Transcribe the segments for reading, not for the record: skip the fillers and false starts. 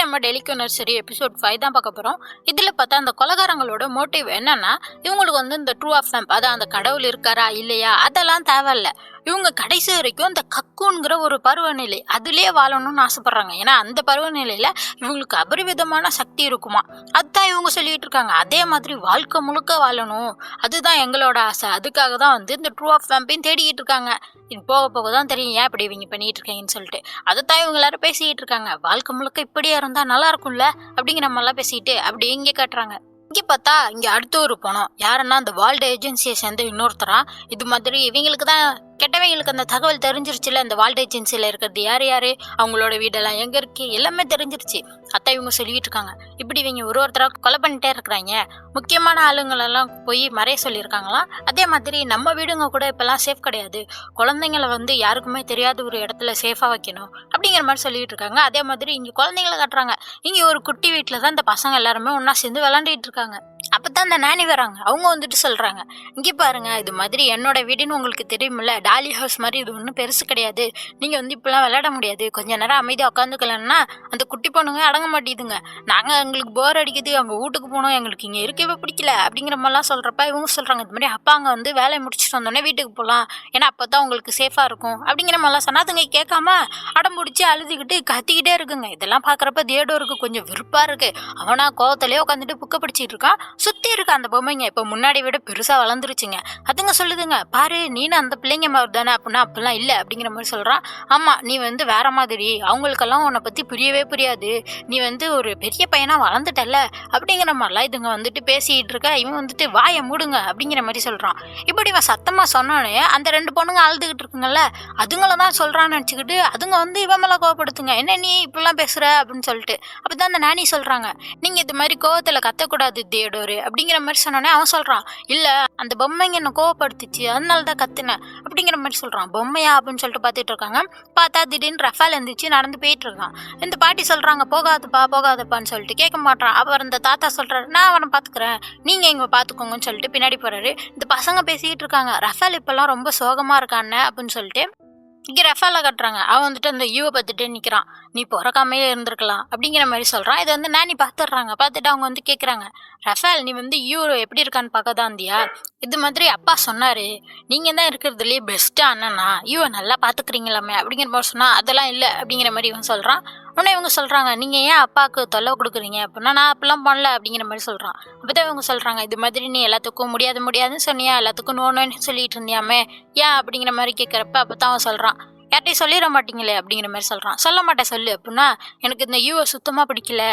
நம்ம டெலிக்கு nursery episode 5 தான் பார்க்க போகிறோம். இதில் பார்த்தா அந்த கொலகாரங்களோட மோட்டிவ் என்னன்னா, இவங்களுக்கு வந்து இந்த ட்ரூ ஆஃப் ஃபேம்ப், அதான் அந்த கடவுள் இருக்காரா இல்லையா அதெல்லாம் தேவையில்ல. இவங்க கடைசி வரைக்கும் இந்த கக்குங்கிற ஒரு பருவநிலை அதுலேயே வாழணும்னு ஆசைப்படுறாங்க. ஏன்னா அந்த பருவநிலையில் இவங்களுக்கு அபரிவிதமான சக்தி இருக்குமா, அதுதான் இவங்க சொல்லிட்டு இருக்காங்க. அதே மாதிரி வாழ்க்கை முழுக்க வாழணும், அதுதான் எங்களோட ஆசை. அதுக்காக தான் வந்து இந்த ட்ரூ ஆஃப் ஃபேம்பையும் தேடிக்கிட்டு இருக்காங்க. இது போக போக தான் தெரியும் ஏன் இப்படி இவங்க பண்ணிட்டு இருக்கீங்கன்னு சொல்லிட்டு. அதைத்தான் இவங்க எல்லாரும் பேசிக்கிட்டு இருக்காங்க. வாழ்க்கை முழுக்க இப்படியே இருந்தால் நல்லா இருக்கும்ல அப்படிங்கிற மாதிரிலாம் பேசிட்டு அப்படி இங்கே காட்டுறாங்க. இங்கே பார்த்தா இங்கே அடுத்த ஒரு பணம் யாருன்னா அந்த வேர்ல்டு ஏஜென்சியை சேர்ந்த இன்னொருத்தரா. இது மாதிரி இவங்களுக்கு தான் கெட்டவங்களுக்கு அந்த தகவல் தெரிஞ்சிருச்சுல, இந்த வேர்ல்டு ஏஜென்சியில் இருக்கிறது யார் யார், அவங்களோட வீடெல்லாம் எங்கே இருக்குது எல்லாமே தெரிஞ்சிருச்சு. அதான் இவங்க சொல்லிட்டு இருக்காங்க. இப்படி இவங்க ஒருத்தராக கொலை பண்ணிட்டே இருக்கிறாங்க. முக்கியமான ஆளுங்களெல்லாம் போய் மறைய சொல்லியிருக்காங்களாம். அதே மாதிரி நம்ம வீடுங்க கூட இப்போல்லாம் சேஃப் கிடையாது, குழந்தைங்களை வந்து யாருக்குமே தெரியாத ஒரு இடத்துல சேஃபாக வைக்கணும் அப்படிங்கிற மாதிரி சொல்லிட்டு இருக்காங்க. அதே மாதிரி இங்கே குழந்தைங்களை காட்டுறாங்க. இங்கே ஒரு குட்டி வீட்டில் தான் இந்த பசங்க எல்லாருமே ஒன்றா சேர்ந்து விளாண்டுட்டு இருக்காங்க. அப்போ தான் இந்த நானி வராங்க. அவங்க வந்துட்டு சொல்கிறாங்க, இங்கே பாருங்க, இது மாதிரி என்னோட வீடுன்னு உங்களுக்கு தெரியுமில்ல, டாலி ஹவுஸ் மாதிரி இது ஒன்றும் பெருசு கிடையாது. நீங்கள் வந்து இப்போலாம் விளையாட முடியாது, கொஞ்ச நேரம் அமைதியாக உட்காந்துக்கலன்னா அந்த குட்டி பொண்ணுங்க அடங்க மாட்டேதுங்க. நாங்கள் எங்களுக்கு போர் அடிக்குது, அங்கே வீட்டுக்கு போனோம், எங்களுக்கு இங்கே இருக்கவே பிடிக்கல அப்படிங்கிற மாதிரிலாம் சொல்கிறப்ப இவங்க சொல்கிறாங்க, இது மாதிரி அப்பா அங்கே வந்து வேலையை முடிச்சுட்டு வந்தோடனே வீட்டுக்கு போகலாம், ஏன்னா அப்போ தான் உங்களுக்கு சேஃபாக இருக்கும் அப்படிங்கிற மாதிரிலாம் சொன்னால் அதுங்க கேட்காம அடம் பிடிச்சி அழுதுகிட்டு கத்திக்கிட்டே இருக்குங்க. இதெல்லாம் பார்க்குறப்ப தியோடோருக்கு கொஞ்சம் விருப்பாக இருக்குது. அவனா கோவத்திலே உட்காந்துட்டு புக்கை படிச்சிட்டு இருக்கான். சுற்றி இருக்க அந்த பொம்மைங்க இப்போ முன்னாடி விட பெருசாக வளர்ந்துருச்சுங்க. அதுங்க சொல்லுதுங்க, பாரு நீனு அந்த பிள்ளைங்க மாதிரி தானே அப்படின்னா அப்படிலாம் இல்லை அப்படிங்கிற மாதிரி சொல்கிறான். ஆமாம், நீ வந்து வேற மாதிரி, அவங்களுக்கெல்லாம் உன்னை பற்றி புரியவே புரியாது, நீ வந்து ஒரு பெரிய பையனாக வளர்ந்துட்டல அப்படிங்கிற மாதிரிலாம் இதுங்க வந்துட்டு பேசிக்கிட்டு இருக்க. இவன் வந்துட்டு வாயை மூடுங்க அப்படிங்கிற மாதிரி சொல்கிறான். இப்படி இவன் சத்தமாக சொன்னோன்னே அந்த 2 பொண்ணுங்க அழுதுகிட்டு இருக்குங்கல்ல, அதுங்கள தான் சொல்கிறான்னு நினச்சிக்கிட்டு அதுங்க வந்து இவன் மேலே கோவப்படுத்துங்க, என்ன நீ இப்படிலாம் பேசுகிற அப்படின்னு சொல்லிட்டு. அப்போ தான் அந்த நானி சொல்கிறாங்க, நீங்கள் இது மாதிரி கோவத்தில் கத்தக்கூடாது தியோடோரு அப்படிங்கிற மாதிரி சொன்னோன்னே அவன் சொல்கிறான், இல்லை அந்த பொம்மைங்க என்ன கோவப்படுத்திச்சு அதனால தான் கத்துனேன் அப்படிங்கிற மாதிரி சொல்கிறான். பொம்மையா அப்படின்னு சொல்லிட்டு பார்த்துட்டு இருக்காங்க. பார்த்தா திடீர்னு ரஃபால் எழுந்திரிச்சு நடந்து போயிட்டு இருக்கான். இந்த பாட்டி சொல்கிறாங்க, போகாதப்பா போகாதப்பான்னு சொல்லிட்டு கேட்க மாட்டான். அப்புறம் இந்த தாத்தா சொல்கிறாரு, நான் அவனை பார்த்துக்கிறேன், நீங்கள் இங்கே பார்த்துக்கோங்கன்னு சொல்லிட்டு பின்னாடி போகிறாரு. இந்த பசங்க பேசிக்கிட்டு இருக்காங்க, ரஃபால் இப்போல்லாம் ரொம்ப சோகமாக இருக்கான்னு அப்படின்னு சொல்லிட்டு இங்கே ரஃபால கட்டுறாங்க. அவன் வந்துட்டு அந்த யூவை பார்த்துட்டு நிற்கிறான், நீ பிறக்காமே இருந்திருக்கலாம் அப்படிங்கிற மாதிரி சொல்கிறான். இதை வந்து நானி பார்த்துடுறாங்க. பார்த்துட்டு அவங்க வந்து கேட்குறாங்க, ரஃபால் நீ வந்து யூ எப்படி இருக்கான்னு பார்க்க தான் இருந்தியா? இது மாதிரி அப்பா சொன்னார், நீங்கள் தான் இருக்கிறதுலேயே பெஸ்ட்டாக அண்ணனா, யூவை நல்லா பார்த்துக்கிறீங்களாமே அப்படிங்கிற மாதிரி சொன்னால் அதெல்லாம் இல்லை அப்படிங்கிற மாதிரி இவன் சொல்கிறான். உடனே இவங்க சொல்கிறாங்க, நீங்கள் ஏன் அப்பாவுக்கு தொல்லை கொடுக்குறீங்க அப்படின்னா, நான் அப்படிலாம் பண்ணல அப்படிங்கிற மாதிரி சொல்கிறான். அப்போ தான் இவங்க சொல்கிறாங்க, இது மாதிரி நீ எல்லாத்துக்கும் முடியாதுன்னு சொன்னியா, எல்லாத்துக்கும் நோன்னு சொல்லிட்டு இருந்தியாமே ஏன் அப்படிங்கிற மாதிரி கேட்குறப்ப அப்போ தான் அவன் சொல்கிறான், யார்ட்டையும் சொல்லிட மாட்டீங்களே அப்படிங்கிற மாதிரி சொல்கிறான். சொல்ல மாட்டேன் சொல்லு அப்படின்னா, எனக்கு இந்த யூவை சுத்தமாக பிடிக்கல,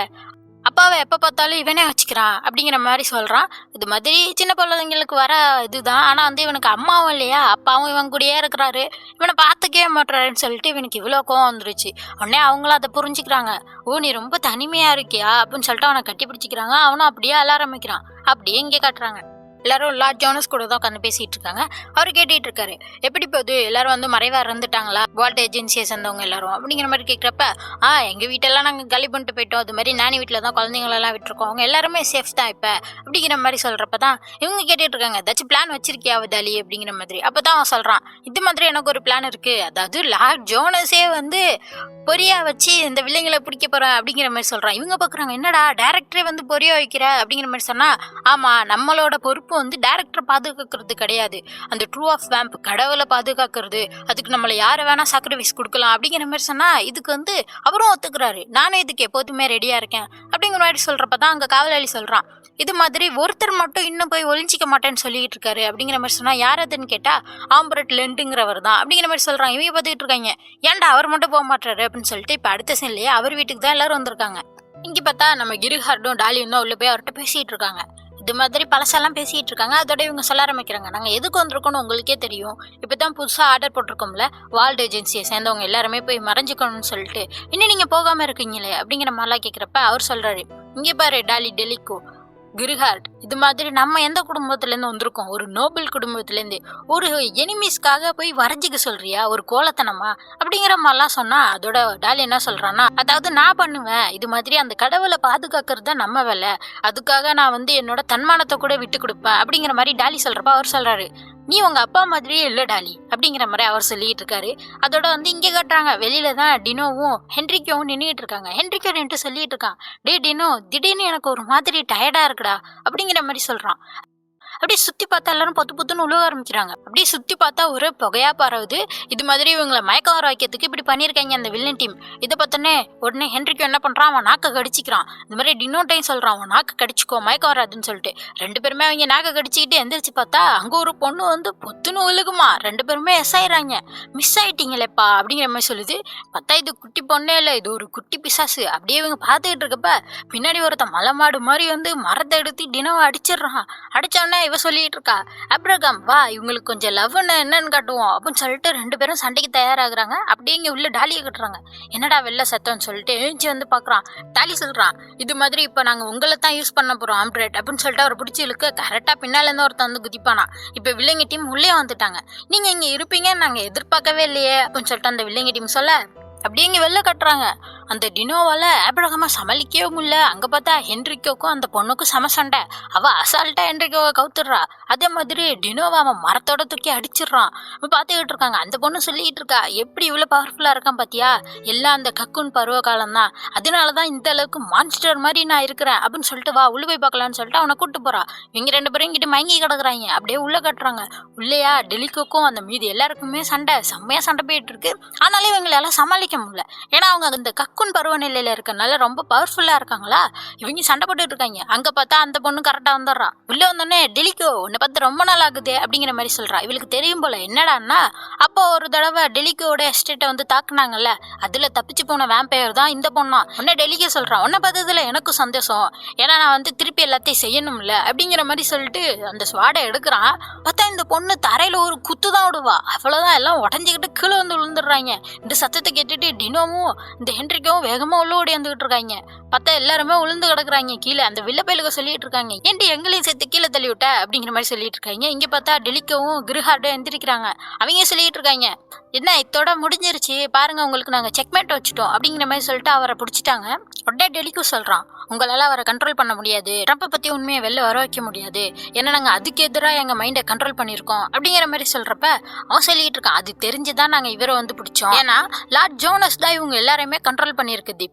அப்பாவை எப்போ பார்த்தாலும் இவனே வச்சுக்கிறான் அப்படிங்கிற மாதிரி சொல்கிறான். இது மாதிரி சின்ன குழந்தைங்களுக்கு வர இதுதான். ஆனால் வந்து இவனுக்கு அம்மாவும் இல்லையா, அப்பாவும் இவன் கூடயே இருக்கிறாரு, இவனை பார்த்துக்கவே மாட்டுறாருன்னு சொல்லிட்டு இவனுக்கு இவ்வளோ கோவம் வந்துருச்சு. உடனே அவங்களும் அதை புரிஞ்சுக்கிறாங்க. ஓ நீ ரொம்ப தனிமையாக இருக்கியா அப்படின்னு சொல்லிட்டு அவனை கட்டி பிடிச்சிக்கிறாங்க. அவனும் அப்படியே அழ ஆரம்பிக்கிறான். அப்படியே இங்கே காட்டுறாங்க. எல்லாரும் லார்ட் ஜோனஸ் கூட தான் உட்காந்து பேசிகிட்டு இருக்காங்க. அவர் கேட்டுட்டு இருக்காரு, எப்படி போகுது, எல்லாரும் வந்து மறைவாக இருந்துட்டாங்களா வேர்ல்டு ஏஜென்சியை சேர்ந்தவங்க எல்லாரும் அப்படிங்கிற மாதிரி கேட்குறப்ப, எங்கள் வீட்டெல்லாம் நாங்கள் காலி பண்ணிட்டு போயிட்டோம், அது மாதிரி நானி வீட்டில் தான் குழந்தைங்களெல்லாம் விட்டுருக்கோம், அவங்க எல்லாருமே சேஃப் தான் இப்போ அப்படிங்கிற மாதிரி சொல்கிறப்ப தான் இவங்க கேட்டுட்டு இருக்காங்க, ஏதாச்சும் பிளான் வச்சிருக்கியா அவதாலி அப்படிங்கிற மாதிரி. அப்போ தான் அவன் சொல்கிறான், இது மாதிரி எனக்கு ஒரு பிளான் இருக்குது, அதாவது லார்ட் ஜோனஸே வந்து பொரியா வச்சு இந்த வில்லைங்களை பிடிக்க போகிறேன் அப்படிங்கிற மாதிரி சொல்கிறான். இவங்க பார்க்குறாங்க, என்னடா டேரக்டரே வந்து பொரியா வைக்கிற அப்படிங்கிற மாதிரி சொன்னால், ஆமாம் நம்மளோட பொறுப்பு வந்து டேரக்டரை பாதுகாக்கிறது கிடையாது, அந்த ட்ரூ ஆஃப் வேம்ப் கடவுளை பாதுகாக்கிறது, அதுக்கு நம்மளை யாரை வேணால் சாக்ரிஃபைஸ் கொடுக்கலாம் அப்படிங்கிற மாதிரி சொன்னால் இதுக்கு வந்து அவரும் ஒத்துக்கிறாரு, நானும் இதுக்கு எப்போதுமே ரெடியாக இருக்கேன் அப்படிங்கிற மாதிரி சொல்கிறப்ப தான் அங்கே காவலாளி சொல்கிறான், இது மாதிரி ஒருத்தர் மட்டும் இன்னும் போய் ஒளிஞ்சிக்க மாட்டேன்னு சொல்லிட்டு இருக்காரு அப்படிங்கிற மாதிரி சொன்னால், யார் அதுன்னு கேட்டால் ஆம்பரட் லெண்டுங்கிறவர் தான் அப்படிங்கிற மாதிரி சொல்கிறான். இவங்க பார்த்துக்கிட்டு இருக்காங்க, ஏன்டா அவர் மட்டும் போக மாட்டாரு அப்படின்னு சொல்லிட்டு இப்போ அடுத்த சீன்லேயே அவர் வீட்டுக்கு தான் எல்லாரும் வந்திருக்காங்க. இங்கே பார்த்தா நம்ம கிருஹார்டும் டாலியும் தான் உள்ளே போய் அவர்கிட்ட பேசிகிட்டு இருக்காங்க. இது மாதிரி பழசெல்லாம் பேசிகிட்டு இருக்காங்க. அதோட இவங்க சொல்ல ஆரம்பிக்கிறாங்க, நாங்கள் எதுக்கு வந்திருக்கோன்னு உங்களுக்கே தெரியும், இப்போ தான் புதுசாக ஆர்டர் போட்டிருக்கோம்ல, வேர்ல்டு ஏஜென்சியை சேர்ந்தவங்க எல்லாருமே போய் மறைஞ்சிக்கணும்னு சொல்லிட்டு இன்னும் நீங்கள் போகாமல் இருக்கீங்களே அப்படிங்கிற மாதிரிலாம் கேட்குறப்ப அவர் சொல்கிறாரு, இங்கே பாரு டாலி டெலிக்கோ கிருஹார்ட், இது மாதிரி நம்ம எந்த குடும்பத்துலேருந்து வந்திருக்கோம், ஒரு நோபல் குடும்பத்துலேருந்து ஒரு எனிமீஸ்க்காக போய் வரைஞ்சிக்க சொல்றியா, ஒரு கோலத்தனமா அப்படிங்கிற மாதிரிலாம் சொன்னால் அதோட டாலி என்ன சொல்கிறான்னா, அதாவது நான் பண்ணுவேன், இது மாதிரி அந்த கடவுளை பாதுகாக்கிறது தான் நம்ம வேலை, அதுக்காக நான் வந்து என்னோட தன்மானத்தை கூட விட்டு கொடுப்பேன் அப்படிங்கிற மாதிரி டாலி சொல்கிறப்ப அவர் சொல்கிறாரு, நீ உங்க அப்பா மாதிரியே இல்ல டாலி அப்படிங்கிற மாதிரி அவர் சொல்லிட்டு இருக்காரு. அதோட வந்து இங்க காட்டுறாங்க, வெளியில தான் டினோவும் ஹென்ரிக்கும் நின்றுட்டு இருக்காங்க. ஹென்ரிக்கோ நின்று சொல்லிட்டு இருக்கான், டே டினோ, திடீர்னு எனக்கு ஒரு மாதிரி டயர்டா இருக்குடா அப்படிங்கிற மாதிரி சொல்றான். அப்படியே சுத்தி பார்த்தா எல்லாரும் பொத்து பொத்துன்னு உழுவ ஆரம்பிக்கிறாங்க. அப்படியே சுத்தி பார்த்தா ஒரு புகையா பரவுது. இது மாதிரி இவங்களை மயக்கம் வர வைக்கிறதுக்கு இப்படி பண்ணியிருக்காங்க அந்த வில்லன் டீம். இதை பார்த்தோன்னே உடனே ஹென்ரிக்கு என்ன பண்றான், அவன் நாக்க கடிச்சிக்கிறான். இந்த மாதிரி டினோட்டையும் சொல்றான், அவன் நாக்கு கடிச்சிக்கோ மயக்கம் வராதுன்னு சொல்லிட்டு. 2 பேருமே அவங்க நாக்க கடிச்சிக்கிட்டு எந்திரிச்சு பார்த்தா அங்க ஒரு பொண்ணு வந்து பொத்துன்னு ஒழுகுமா. 2 பேருமே எஸ் ஆயிடுறாங்க. மிஸ் ஆயிட்டீங்களேப்பா அப்படிங்கிற மாதிரி சொல்லுது. பார்த்தா இது குட்டி பொண்ணே இல்லை, இது ஒரு குட்டி பிசாசு. அப்படியே இவங்க பார்த்துக்கிட்டு இருக்கப்ப பின்னாடி ஒருத்தன் மலை மாடு மாதிரி வந்து மரத்தை எடுத்து டினோவை அடிச்சிடுறான். அடிச்சோடனே இவ சொல்லிட்டு இருக்கா, அப்ரகாம் வா இவங்களுக்கு கொஞ்சம் லவ்னு என்னன்னு காட்டுவோம் அப்படின்னு சொல்லிட்டு 2 பேரும் சண்டைக்கு தயாராகிறாங்க. அப்படியே இங்க உள்ள டாலியை கட்டுறாங்க. என்னடா வெள்ள சத்தம்னு சொல்லிட்டு எழுச்சி வந்து பாக்குறான். டாலி சொல்றான், இது மாதிரி இப்ப நாங்க உங்களை தான் யூஸ் பண்ண போறோம் ஆம்ப்ரேட் அப்படின்னு சொல்லிட்டு அவர் பிடிச்சி இழுக்க கரெக்டா பின்னால இருந்து ஒருத்தன் வந்து குதிப்பானா. இப்ப வில்லங்க டீம் உள்ளே வந்துட்டாங்க. நீங்க இங்க இருப்பீங்கன்னு நாங்க எதிர்பார்க்கவே இல்லையே அப்படின்னு சொல்லிட்டு அந்த வில்லங்க டீம் சொல்ல அப்படியே இங்க வெளில கட்டுறாங்க. அந்த டினோவால ஆப்ரகாம சமாளிக்கவே முடியல. அங்க பார்த்தா ஹென்ரிக்கோக்கும் அந்த பொண்ணுக்கும் சம சண்டை. அவ அசால்ட்டா ஹென்ரிக்கோவை கவுத்துடுறா. அதே மாதிரி டினோவை அவன் மரத்தோட தூக்கி அடிச்சிடுறான். பார்த்துக்கிட்டு இருக்காங்க. அந்த பொண்ணு சொல்லிட்டு இருக்கா, எப்படி இவ்வளவு பவர்ஃபுல்லா இருக்கான் பாத்தியா, எல்லாம் அந்த கக்குன் பருவ காலம் தான், அதனாலதான் இந்த அளவுக்கு மான்ஸ்டர் மாதிரி நான் இருக்கிறேன் அப்படின்னு சொல்லிட்டு வா உள்ள போய் பார்க்கலான்னு சொல்லிட்டு அவனை கூட்டு போறா. இவங்க 2 பேரும் இங்கிட்டு மயங்கி கிடக்குறாங்க. அப்படியே உள்ள கட்டுறாங்க. உள்ளேயா டெலிகோக்கும் அந்த மீதி எல்லாருக்குமே சண்டை, செம்மையா சண்டை போயிட்டு இருக்கு. ஆனாலும் இவங்களால சமாளிக்க முடியல. ஏன்னா அவங்க அந்த கக்குன் பருவநிலையில இருக்கனால ரொம்ப பவர்ஃபுல்லா இருக்காங்களா. இவங்க சண்டை போட்டுட்டு இருக்காங்க. அங்க பார்த்தா அந்த பொண்ணு கரெக்டா வந்துடுறா. உள்ள வந்தோடனே டெலிகோ உன்னை பார்த்து ரொம்ப நாள் ஆகுது அப்படிங்கிற மாதிரி சொல்றா. இவளுக்கு தெரியும் போல என்னடான்னா, அப்போ ஒரு தடவை டெலிகோட எஸ்டேட்டை வந்து தாக்குனாங்கல்ல, அதுல தப்பிச்சு போன வேம்பயர் தான் இந்த பொண்ணா. உன்னை டெலிகோ சொல்றான், உன்னை பார்த்ததுல எனக்கும் சந்தோஷம், ஏன்னா நான் வந்து திருப்பி எல்லாத்தையும் செய்யணும்ல அப்படிங்கிற மாதிரி சொல்லிட்டு அந்த ஸ்வாடை எடுக்கிறான். பார்த்தா இந்த பொண்ணு தரையில ஒரு குத்து தான் விடுவா. அவ்வளவுதான், எல்லாம் உடஞ்சிக்கிட்டு கீழே வந்து விழுந்துடுறாங்க. இந்த சத்தத்தை கேட்டுட்டு டினோவும் இந்த ஹென்ரிக்கும் வேகமா உள்ள ஓடி வந்துகிட்டு இருக்காங்க. பார்த்தா எல்லாருமே உளுந்து கிடக்குறாங்க கீழே. அந்த வில்ல பயிலுக்கு சொல்லிட்டு இருக்காங்க, ஏன்டி எங்களையும் சேர்த்து கீழே தள்ளி விட்ட அப்படிங்கிற மாதிரி சொல்லிட்டு இருக்காங்க. இங்க பார்த்தா டெலிக்கவும் கிரஹார்டும் எந்திரிக்கிறாங்க. அவங்க சொல்லிட்டு இருக்காங்க, என்ன இதோட முடிஞ்சிருச்சு பாருங்க, உங்களுக்கு நாங்க செக்மேட் வச்சுட்டோம் அப்படிங்கிற மாதிரி சொல்லிட்டு அவரை பிடிச்சிட்டாங்க. உடனே டெலிக்கு சொல்றான், உங்களால அவரை கண்ட்ரோல் பண்ண முடியாது, ட்ரம்பை பத்தி உண்மையை வெளில வர வைக்க முடியாது, ஏன்னா நாங்க அதுக்கு எதிராக எங்க மைண்டை கண்ட்ரோல் பண்ணியிருக்கோம் அப்படிங்கிற மாதிரி சொல்றப்ப அவன் சொல்லிட்டு இருக்கான், அது தெரிஞ்சுதான் நாங்க இவரை வந்து பிடிச்சோம், ஏன்னா லார்ட் ஜோனஸ் தான் இவங்க எல்லாரையுமே கண்ட்ரோல் பண்ணியிருக்குது.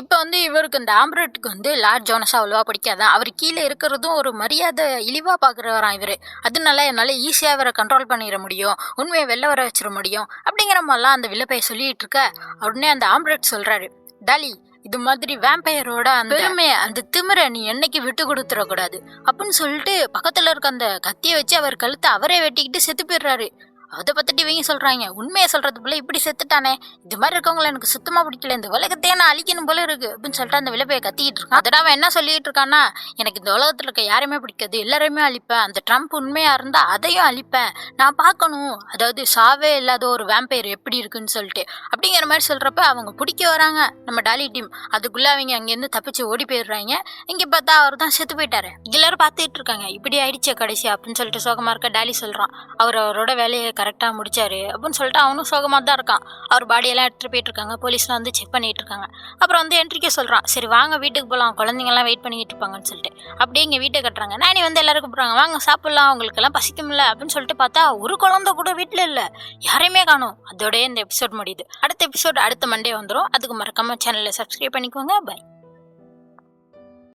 இப்ப வந்து இவருக்கு இந்த ஆம்ப்ரேட்டுக்கு வந்து லார்ட் ஜோனஸா அவ்வளவா பிடிக்காதான், அவர் கீழே இருக்கிறதும் ஒரு மரியாதை இழிவா பாக்குறவரான் இவரு, அதனால என்னால ஈஸியா இவரை கண்ட்ரோல் பண்ணிட முடியும், உண்மையை வெளில வர வச்சிட முடியும் அப்படிங்கிற மாதிரிலாம் அந்த வில்லப்பைய சொல்லிட்டு இருக்க. உடனே அந்த ஆம்ப்ரேட் சொல்றாரு, டாலி இது மாதிரி வேம்பயரோட அந்த பெருமையை அந்த திமிரை நீ என்னைக்கு விட்டு கொடுத்துடக்கூடாது அப்படின்னு சொல்லிட்டு பக்கத்துல இருக்க அந்த கத்தியை வச்சு அவர் கழுத்தை அவரே வெட்டிக்கிட்டு செத்து போயிடுறாரு. அதை பத்திட்டு இவங்க சொல்றாங்க, உண்மையை சொல்றதுக்குள்ள இப்படி செத்துட்டானே, இது மாதிரி இருக்கவங்களை எனக்கு சுத்தமா பிடிக்கல, இந்த உலகத்தையே நான் அழிக்கணும் போல இருக்கு அப்படின்னு சொல்லிட்டு அந்த விலைப்பைய கத்திக்கிட்டு இருக்கான். அதோட அவன் என்ன சொல்லிட்டு இருக்கான்னா, எனக்கு இந்த உலகத்துல இருக்க யாருமே பிடிக்காது, எல்லாருமே அழிப்பேன், அந்த ட்ரம்ப் உண்மையா இருந்தா அதையும் அழிப்பேன், நான் பார்க்கணும், அதாவது சாவே இல்லாத ஒரு வேம்பயர் எப்படி இருக்குன்னு சொல்லிட்டு அப்படிங்கிற மாதிரி சொல்றப்ப அவங்க பிடிக்க வராங்க நம்ம டாலி டீம். அதுக்குள்ள அவங்க அங்கேருந்து தப்பிச்சு ஓடி போயிடுறாங்க. இங்க பார்த்தா அவர் தான் செத்து போயிட்டாரு. எல்லாரும் பார்த்துட்டு இருக்காங்க, இப்படி ஆயிடுச்சு கடைசி அப்படின்னு சொல்லிட்டு சோகமா இருக்க டாலி சொல்றான், அவரோட வேலையை கரெக்டா முடிச்சாரு அப்படின்னு சொல்லிட்டு அவனும் சோகமா தான் இருக்கான். அவர் பாடியெல்லாம் எடுத்துட்டு போயிட்டு இருக்காங்க, போலீஸ்லாம் வந்து செக் பண்ணிட்டு இருக்காங்க. அப்புறம் வந்து என்ட்ரிக்கே சொல்றான், சரி வாங்க வீட்டுக்கு போகலாம், குழந்தைங்க எல்லாம் வெயிட் பண்ணிட்டு இருப்பாங்கன்னு சொல்லிட்டு அப்படியே இங்க வீட்டை கட்டுறாங்க. நானி வந்து எல்லாரும் கூப்பிடுறாங்க, வாங்க சாப்பிடலாம், உங்களுக்கு எல்லாம் பசிக்கும்ல அப்படின்னு சொல்லிட்டு பார்த்தா ஒரு குழந்தை கூட வீட்டுல இல்ல, யாரையுமே காணும். அதோடய இந்த எபிசோட் முடியுது. அடுத்த எபிசோட் அடுத்த மண்டே வந்துடும். அதுக்கு மறக்காம சேனலை சப்ஸ்கிரைப் பண்ணிக்கோங்க. பை.